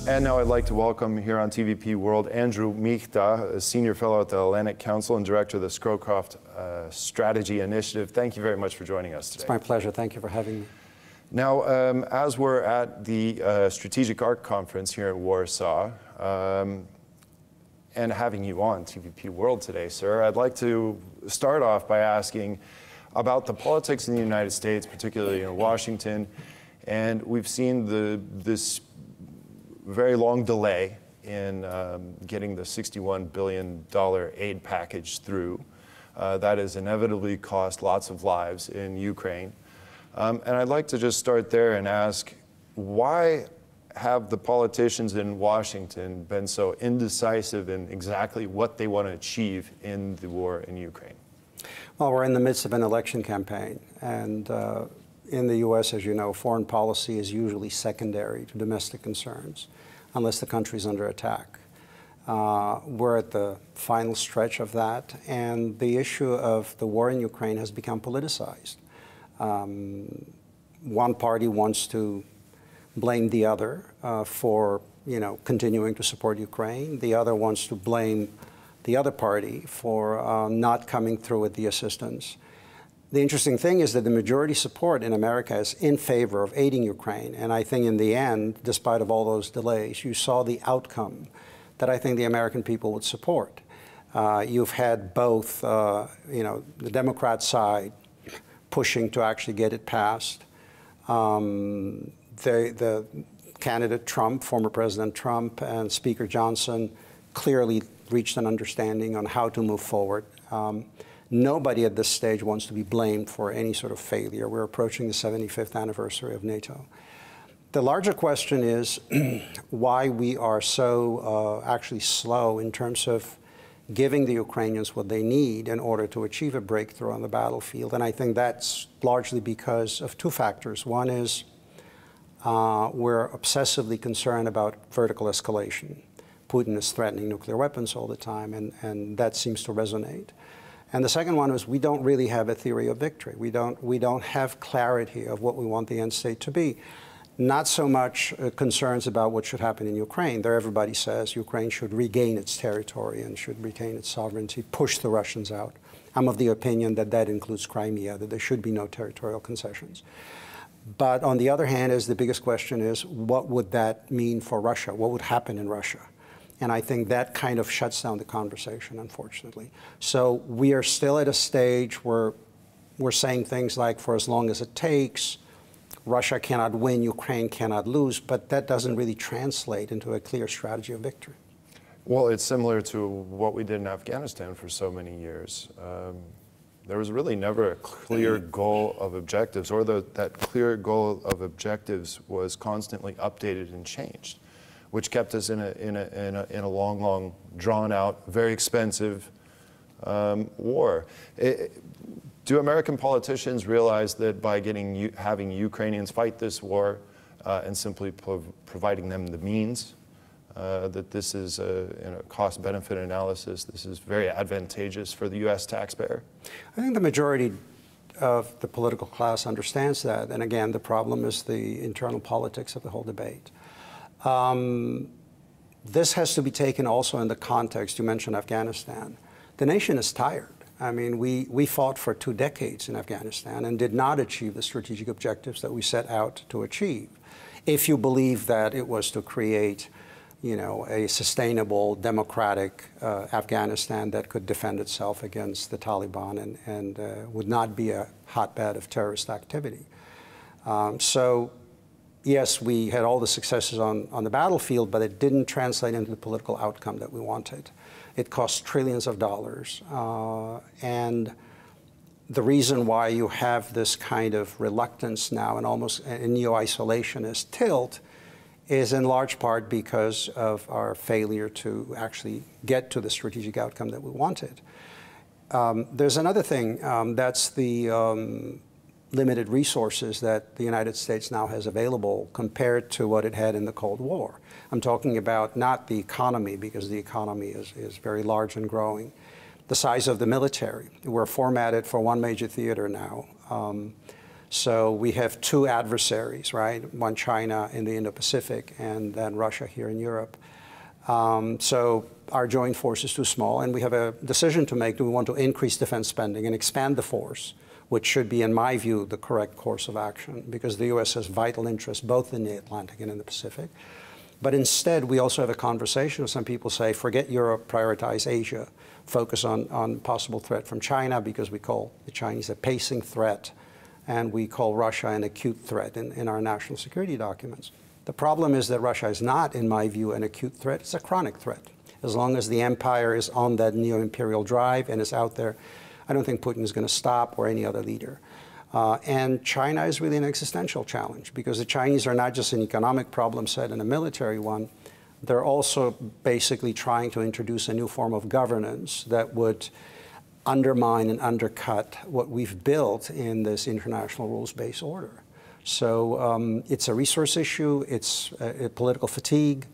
And now I'd like to welcome here on TVP World Andrew Michta, a senior fellow at the Atlantic Council and director of the Scowcroft Strategy Initiative. Thank you very much for joining us today. It's my pleasure. Thank you for having me. Now, as we're at the Strategic Arc Conference here in Warsaw, and having you on TVP World today, sir, I'd like to start off by asking about the politics in the United States, particularly in Washington. And we've seen this very long delay in getting the $61 billion aid package through. That has inevitably cost lots of lives in Ukraine. And I'd like to just start there and ask, why have the politicians in Washington been so indecisive in exactly what they want to achieve in the war in Ukraine? Well, we're in the midst of an election campaign, and in the U.S., as you know, foreign policy is usually secondary to domestic concerns, unless the country's under attack. We're at the final stretch of that, and the issue of the war in Ukraine has become politicized. One party wants to blame the other for, continuing to support Ukraine. The other wants to blame the other party for not coming through with the assistance. The interesting thing is that the majority support in America is in favor of aiding Ukraine. And I think in the end, despite of all those delays, you saw the outcome that I think the American people would support. You've had both, the Democrat side pushing to actually get it passed. The candidate Trump, former President Trump, and Speaker Johnson clearly reached an understanding on how to move forward. Nobody at this stage wants to be blamed for any sort of failure. We're approaching the 75th anniversary of NATO. The larger question is why we are so actually slow in terms of giving the Ukrainians what they need in order to achieve a breakthrough on the battlefield. And I think that's largely because of two factors. One is we're obsessively concerned about vertical escalation. Putin is threatening nuclear weapons all the time, and that seems to resonate. And the second one is we don't really have a theory of victory. We don't have clarity of what we want the end state to be. Not so much concerns about what should happen in Ukraine. There everybody says Ukraine should regain its territory and should retain its sovereignty, push the Russians out. I'm of the opinion that that includes Crimea, that there should be no territorial concessions. But on the other hand, the biggest question is, what would that mean for Russia? What would happen in Russia? And I think that kind of shuts down the conversation, unfortunately. So we are still at a stage where we're saying things like, for as long as it takes, Russia cannot win, Ukraine cannot lose, but that doesn't really translate into a clear strategy of victory. Well, it's similar to what we did in Afghanistan for so many years. There was really never a clear goal of objectives, or that clear goal of objectives was constantly updated and changed, which kept us in a long, drawn-out, very expensive war. Do American politicians realize that by having Ukrainians fight this war and simply providing them the means, that this is in a cost-benefit analysis, this is very advantageous for the U.S. taxpayer? I think the majority of the political class understands that. And again, the problem is the internal politics of the whole debate. This has to be taken also in the context. You mentioned Afghanistan. The nation is tired. I mean, we fought for 2 decades in Afghanistan and did not achieve the strategic objectives that we set out to achieve. If you believe that it was to create, a sustainable, democratic Afghanistan that could defend itself against the Taliban and would not be a hotbed of terrorist activity. So, yes, we had all the successes on the battlefield, but it didn't translate into the political outcome that we wanted. It cost trillions of dollars. And the reason why you have this kind of reluctance now and almost a neo-isolationist tilt is in large part because of our failure to actually get to the strategic outcome that we wanted. There's another thing, that's the limited resources that the United States now has available compared to what it had in the Cold War. I'm talking about not the economy, because the economy is very large and growing. The size of the military. We're formatted for one major theater now. So we have two adversaries, right? One China in the Indo-Pacific, and then Russia here in Europe. So our joint force is too small, and we have a decision to make. Do we want to increase defense spending and expand the force, which should be, in my view, the correct course of action, because the U.S. has vital interests both in the Atlantic and in the Pacific. But instead, we also have a conversation. Some people say, forget Europe, prioritize Asia, focus on possible threat from China, because we call the Chinese a pacing threat, and we call Russia an acute threat in our national security documents. The problem is that Russia is not, in my view, an acute threat. It's a chronic threat. As long as the empire is on that neo-imperial drive and is out there, I don't think Putin is going to stop, or any other leader. And China is really an existential challenge, because the Chinese are not just an economic problem set and a military one. They're also basically trying to introduce a new form of governance that would undermine and undercut what we've built in this international rules-based order. So it's a resource issue, it's a political fatigue,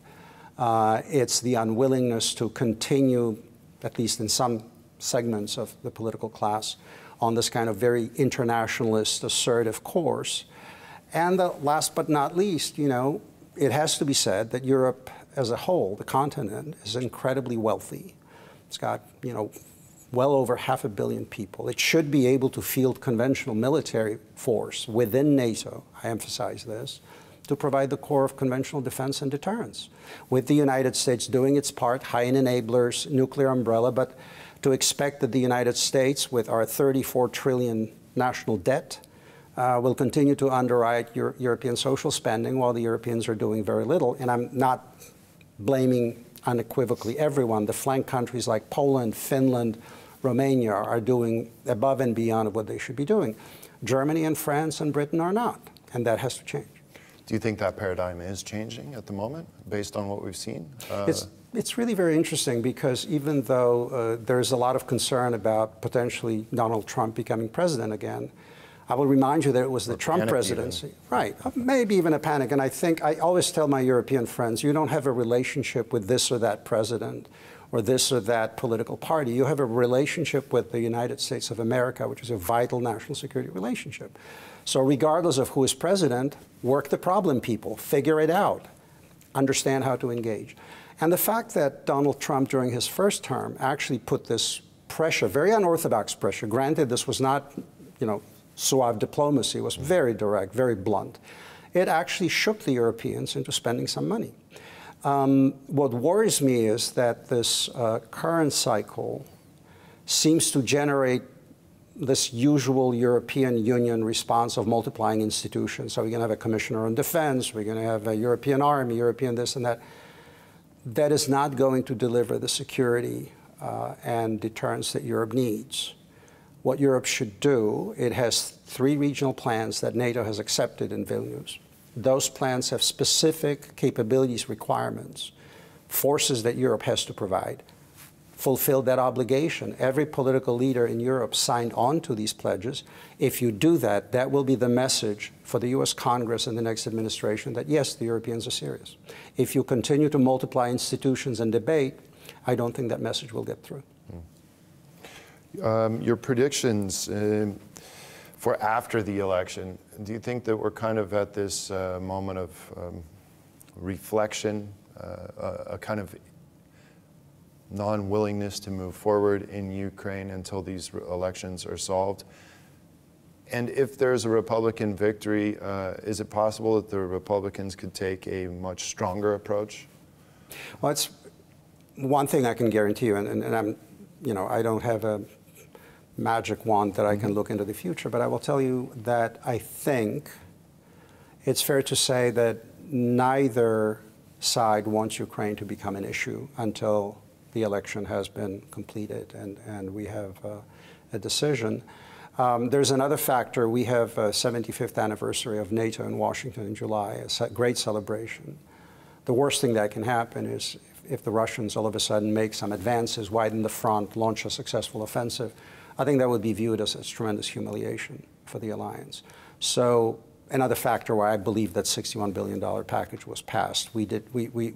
it's the unwillingness to continue, at least in some segments of the political class, on this kind of very internationalist, assertive course. And last but not least, you know, it has to be said that Europe as a whole, the continent, is incredibly wealthy. It's got, you know, well over 500 million people. It should be able to field conventional military force within NATO, I emphasize this, to provide the core of conventional defense and deterrence, with the United States doing its part, high enablers, nuclear umbrella, but to expect that the United States, with our 34 trillion national debt, will continue to underwrite European social spending while the Europeans are doing very little. And I'm not blaming unequivocally everyone. The flank countries like Poland, Finland, Romania are doing above and beyond what they should be doing. Germany and France and Britain are not, and that has to change. Do you think that paradigm is changing at the moment, based on what we've seen? It's really very interesting, because even though there's a lot of concern about potentially Donald Trump becoming president again, I will remind you that it was the Trump presidency. Even. Right, maybe even a panic. And I think, I always tell my European friends, you don't have a relationship with this or that president or this or that political party. You have a relationship with the United States of America, which is a vital national security relationship. So regardless of who is president, work the problem, people. Figure it out. Understand how to engage. And the fact that Donald Trump, during his first term, actually put this pressure, very unorthodox pressure, granted this was not, you know, suave diplomacy, it was very direct, very blunt, it actually shook the Europeans into spending some money. What worries me is that this current cycle seems to generate this usual European Union response of multiplying institutions. So we're going to have a commissioner on defense, we're going to have a European army, European this and that. That is not going to deliver the security and deterrence that Europe needs. What Europe should do, it has 3 regional plans that NATO has accepted in Vilnius. Those plans have specific capabilities, requirements, forces that Europe has to provide. Fulfill that obligation. Every political leader in Europe signed on to these pledges. If you do that, that will be the message for the US Congress and the next administration that, yes, the Europeans are serious. If you continue to multiply institutions and debate, I don't think that message will get through. Your predictions for after the election, do you think that we're kind of at this moment of reflection, a kind of non-willingness to move forward in Ukraine until these elections are solved? And if there's a Republican victory, is it possible that the Republicans could take a much stronger approach? Well, it's one thing I can guarantee you, and I'm, you know, I don't have a magic wand that I can look into the future, but I will tell you that I think it's fair to say that neither side wants Ukraine to become an issue until the election has been completed and we have a decision. There's another factor. We have a 75th anniversary of NATO in Washington in July, a great celebration. The worst thing that can happen is if the Russians all of a sudden make some advances, widen the front, launch a successful offensive. I think that would be viewed as tremendous humiliation for the alliance. So another factor why I believe that $61 billion package was passed. We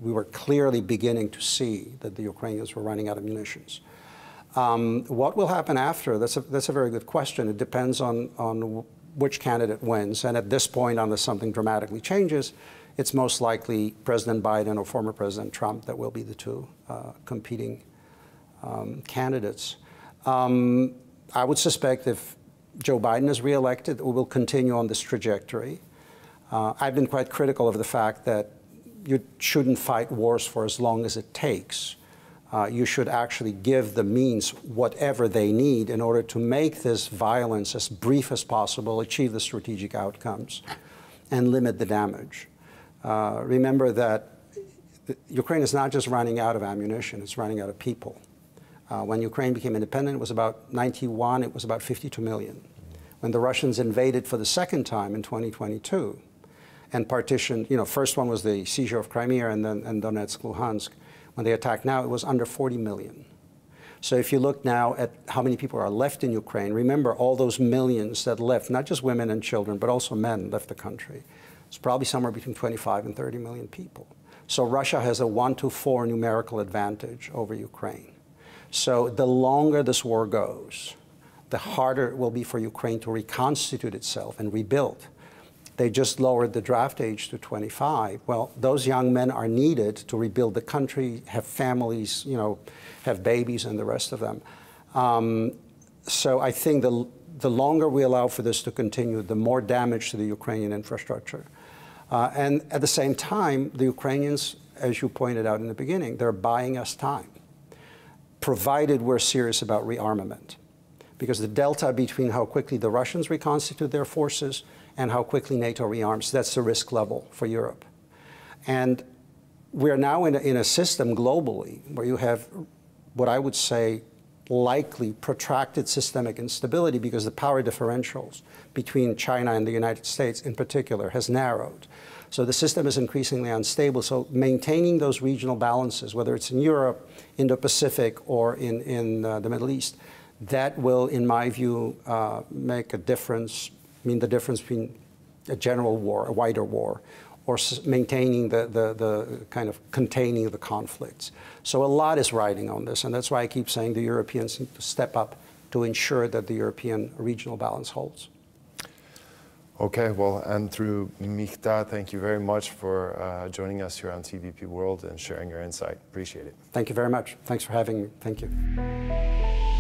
were clearly beginning to see that the Ukrainians were running out of munitions. What will happen after? That's a very good question. It depends on which candidate wins. And at this point, unless something dramatically changes, it's most likely President Biden or former President Trump that will be the two competing candidates. I would suspect if Joe Biden is reelected, we will continue on this trajectory. I've been quite critical of the fact that you shouldn't fight wars for as long as it takes. You should actually give the means whatever they need in order to make this violence as brief as possible, achieve the strategic outcomes, and limit the damage. Remember that Ukraine is not just running out of ammunition, it's running out of people. When Ukraine became independent, it was about 91, it was about 52 million. When the Russians invaded for the second time in 2022 and partitioned, first one was the seizure of Crimea and then Donetsk, Luhansk. When they attack now, it was under 40 million. So if you look now at how many people are left in Ukraine, remember all those millions that left, not just women and children, but also men left the country. It's probably somewhere between 25 and 30 million people. So Russia has a 1-to-4 numerical advantage over Ukraine. So the longer this war goes, the harder it will be for Ukraine to reconstitute itself and rebuild. They just lowered the draft age to 25. Well, those young men are needed to rebuild the country, have families, have babies and the rest of them. So I think the longer we allow for this to continue, the more damage to the Ukrainian infrastructure. And at the same time, the Ukrainians, as you pointed out in the beginning, they're buying us time, provided we're serious about rearmament. Because the delta between how quickly the Russians reconstitute their forces and how quickly NATO rearms, that's the risk level for Europe. And we're now in a system globally where you have what I would say likely protracted systemic instability because the power differentials between China and the United States in particular has narrowed. So the system is increasingly unstable. So maintaining those regional balances, whether it's in Europe, Indo-Pacific, or in the Middle East, that will, in my view, make a difference, the difference between a general war, a wider war, or maintaining the kind of containing the conflicts. So a lot is riding on this, and that's why I keep saying the Europeans need to step up to ensure that the European regional balance holds. Okay, well, and through Michta, thank you very much for joining us here on TVP World and sharing your insight. Appreciate it. Thank you very much. Thanks for having me. Thank you.